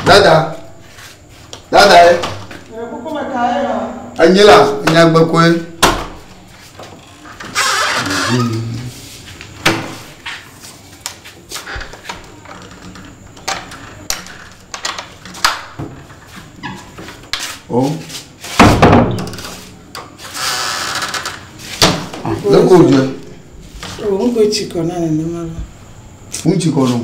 Dada. Dada eh. Anyela, anyagba kwe. Oh. Leko je. Oh, ngo chikona na mama. Un chikono.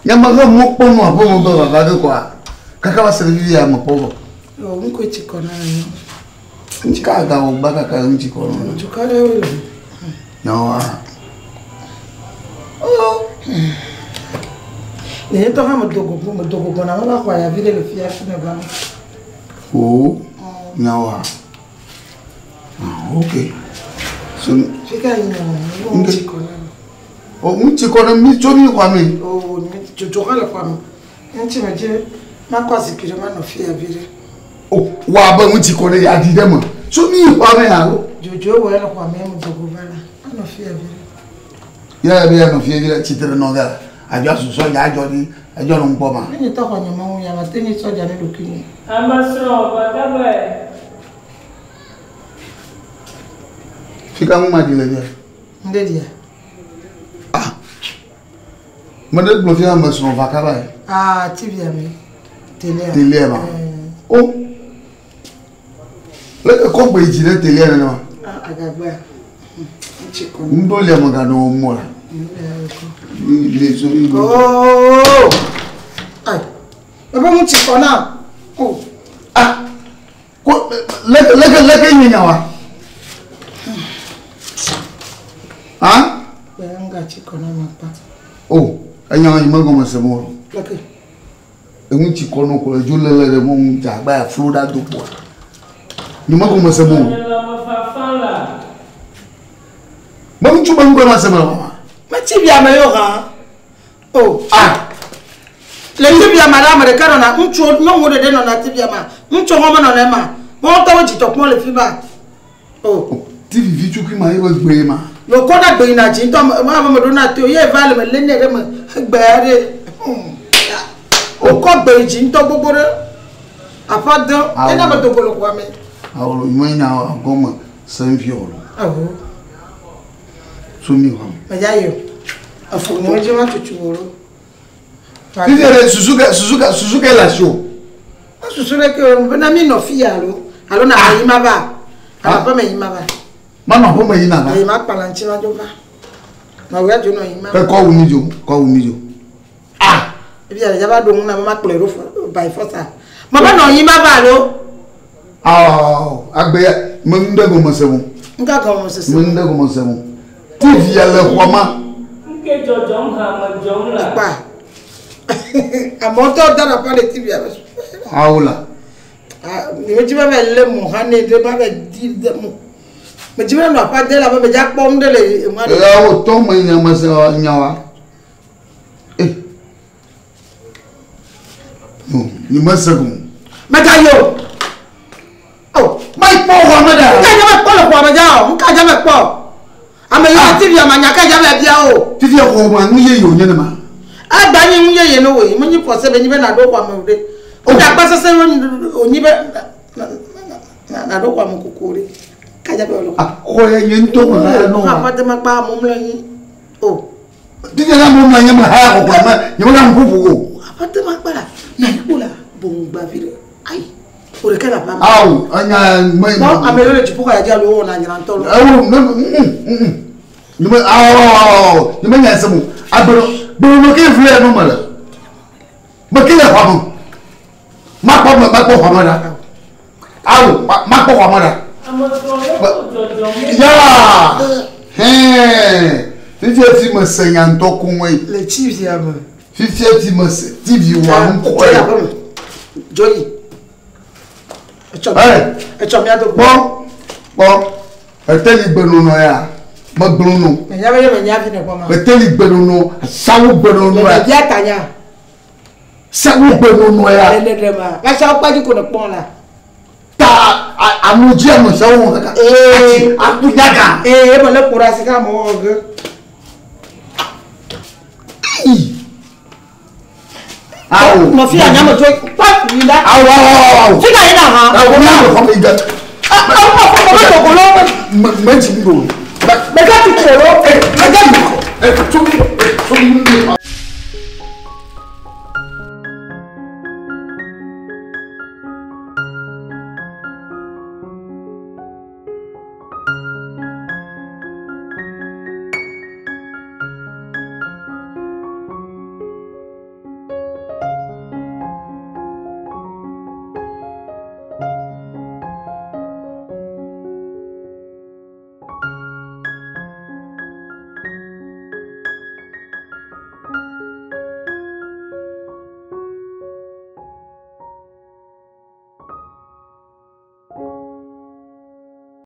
Nyama ga mo pono abo mo ba ba de kwa. Kaka wa servir ya mo povo. Oh, ngo chikona na. Nka ga o ba kaka un chikono. Chukale wewe. No. Oh. Ne to ha mo dogo bona mama kwa ya vile le fia kuna bana. Oh. No. Ah, okay. So fika ina ngo chikona. Oh, un chikono mi chomi kwa mi. Oh, ni chokala kwa mi. Nti meje makwasi kirema no fia vile. Oh, wa ba un chikono ya di dem. So mi kwa mi ha. Jojo wo yana kwa mi mo dogo bana. Ano fia vile. Ya be ya no fia vile chitere no ga. Ajo so ya ajo di ajo no npo ma. Ni to kwa nyama wo ya ma teni so ja ne dokini. Ambassador bagabe. Fika mu ma di le dia. Ndedia. Ah. Mane blofia ma so vakaba. Ah, tibia me. Tele ma. Oh. Le ko gbe ijire tele na ma. Ah, agagba. Chikono. Ndo le mo ga no mo la. Le so ni. Oh! Ai. Baba mu chikona. Oh. Ah. Ko le nyinya wa. Ah? Bayanga chikona mapa. Oh, anya yi mago masemo. Lake. Enwu chikono ko julele mo nja gba Florida dopo. Ni mago masemo. Mo nchu bango masemo mama. Ma tibia me yo ha. Oh, ah. Le tibia madame de karona, nchu no mo de no na tibia ma. Nchu mo no na ma. Mo to wo jitop mo le fiba. Oh, TV vitu ki ma iwe gbe ma. Lo koda gbe na ji to ma mo do na te o ye vale me le ne re mo gbe are. O ko gbe ji to gbogbo re. Afadan, e na mo to bolo kwa me. Awolo mo ina goma sanfiolo. Oh. Sumi wa. Majayo. Afu ni weje ma tuchuro. Fidere Suzuka la show. Susure ke na mi no fia lo. Alo na ayima ba. Ala pa me yima ba. Mama ho me yina ba. Ayima palanchi na jo ba. Na we ajo no yima. Pe ko wu mi jo. Ah. Ebi ala ja ba do na mama klero by force. Mama no yima ba lo. Ah, agbe mo ndego mo sewu. Nka ka mo sese. Mo ndego mo sewu. TV ya le kwama. Nke jojo ha ma jomla. Pa. Amoto dara pa le TV ya. Aula. Ah, ni weji ba le mo hane de ba di de mo. Me jiba no pa de la ba me ja pom de le ma. Ya o to mo nya ma se nyawa. No, ni ma segun. Meta yo. Oh, Mai po wa ma da. nka ja me po lo kwa ma ja o, nka ja me po. Ame yo TV ya ma nya ka ja me bia o. TV ko ma nu ye yo nye ma. Agba yin ye ye no we, mo nyi po se be nyi be na do kwa ma ode. O da pa se onyi be na do kwa mo kokore. Ka ja be lo. Ah, ko ye nyi to ko na no. Ha pa de ma pa mo mlo yin. Oh, TV na mo ma nya ma ha ko ma, nyi na mpupu ko. pa de ma pa la. Na ikula bomba vile. Ai. O re kala pa. Au, anya mai. No, ame yo le chipuka ya ja lo na nyira ntolo. Ni ma ni ma nya semu. Abro, bo ke fle no mala. Ma ke la kwa mo. Ma ko kwa da. Au, ma ko kwa da. Ya. Fifi ma senya ntokun we. Le chiefs ya mo. Fifi ma TV wa nko e. Joyi. Echo mi ado. Bo. Eteli gbenu no ya. Ma gbenu no. Me nya fi ne kwa ma. Eteli gbenu no, sawu gbenu no ya. Le dia tanya. Sawu gbenu no ya. Le de ma. Ka sa pa ji ko no pon la. Ta amuji mo sawu kaka. Akujaga. E mo le kura se ka mo oge. Awo. Mo fi anya mo to pa ni da. Awo. Fi ka ina ha. Awo na ko mi ga. Awo ko mo to ko lo. Me ti bi do. Be ka ti ko lo. Me ga mi ko.